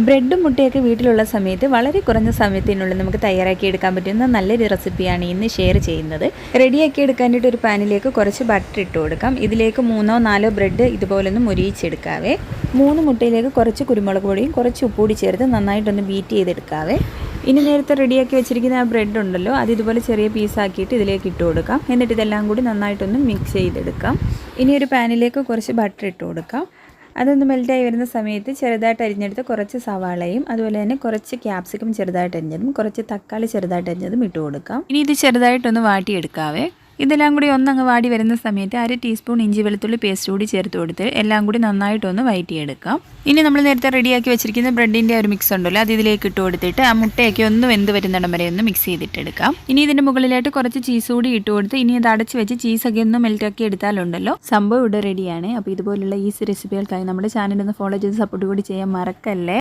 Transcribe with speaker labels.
Speaker 1: ബ്രെഡും മുട്ടയൊക്കെ വീട്ടിലുള്ള സമയത്ത് വളരെ കുറഞ്ഞ സമയത്തിനുള്ളിൽ നമുക്ക് തയ്യാറാക്കി എടുക്കാൻ പറ്റുന്ന നല്ലൊരു റെസിപ്പിയാണ് ഇന്ന് ഷെയർ ചെയ്യുന്നത്. റെഡിയാക്കി എടുക്കാനായിട്ട് ഒരു പാനിലേക്ക് കുറച്ച് ബട്ടർ ഇട്ട് കൊടുക്കാം. ഇതിലേക്ക് 3-4 ബ്രെഡ് ഇതുപോലൊന്ന് മുരിയിച്ചെടുക്കാവേ. 3 മുട്ടയിലേക്ക് കുറച്ച് കുരുമുളക് പൊടിയും കുറച്ച് ഉപ്പുകൂടി ചേർത്ത് നന്നായിട്ടൊന്ന് ബീറ്റ് ചെയ്തെടുക്കാവേ. ഇനി നേരത്തെ റെഡിയാക്കി വെച്ചിരിക്കുന്ന ആ ബ്രെഡ് ഉണ്ടല്ലോ, അത് ഇതുപോലെ ചെറിയ പീസാക്കിയിട്ട് ഇതിലേക്ക് ഇട്ട് കൊടുക്കാം. എന്നിട്ട് ഇതെല്ലാം കൂടി നന്നായിട്ടൊന്ന് മിക്സ് ചെയ്തെടുക്കാം. ഇനി ഒരു പാനിലേക്ക് കുറച്ച് ബട്ടർ ഇട്ട് കൊടുക്കാം. അതൊന്ന് മെൽറ്റായി വരുന്ന സമയത്ത് ചെറുതായിട്ട് അരിഞ്ഞെടുത്ത് കുറച്ച് സവാളയും അതുപോലെ തന്നെ കുറച്ച് ക്യാപ്സിക്കം ചെറുതായിട്ട് അരിഞ്ഞതും കുറച്ച് തക്കാളി ചെറുതായിട്ട് അരിഞ്ഞതും ഇട്ട് കൊടുക്കാം. ഇനി ഇത് ചെറുതായിട്ടൊന്ന് വാട്ടിയെടുക്കാവേ. ഇതെല്ലാം കൂടി ഒന്നങ്ങ് വാടി വരുന്ന സമയത്ത് 1 ടീസ്പൂൺ ഇഞ്ചി വെളുത്തുള്ളി പേസ്റ്റ് കൂടി ചേർത്ത് കൊടുത്ത് എല്ലാം കൂടി നന്നായിട്ടൊന്ന് വഴറ്റിയെടുക്കാം. ഇനി നമ്മൾ നേരത്തെ റെഡിയാക്കി വെച്ചിരിക്കുന്ന ബ്രെഡിൻ്റെ ഒരു മിക്സ് ഉണ്ടല്ലോ, അത് ഇതിലേക്ക് ഇട്ട് കൊടുത്തിട്ട് ആ മുട്ടയൊക്കെ ഒന്ന് വെന്ത് വരുന്നിടം വരെ ഒന്ന് മിക്സ് ചെയ്തിട്ടെടുക്കാം. ഇനി ഇതിൻ്റെ മുകളിലായിട്ട് കുറച്ച് ചീസ് കൂടി ഇട്ട് കൊടുത്ത് ഇനി അത് അടച്ച് വെച്ച് ചീസൊക്കെ ഒന്ന് മെൽറ്റാക്കി എടുത്താലുണ്ടല്ലോ സംഭവം ഇവിടെ റെഡിയാണ്. അപ്പോൾ ഇതുപോലുള്ള ഈസി റെസിപ്പികൾക്കായി നമ്മുടെ ചാനൽ ഒന്ന് ഫോളോ ചെയ്ത് സപ്പോർട്ട് കൂടി ചെയ്യാൻ മറക്കല്ലേ.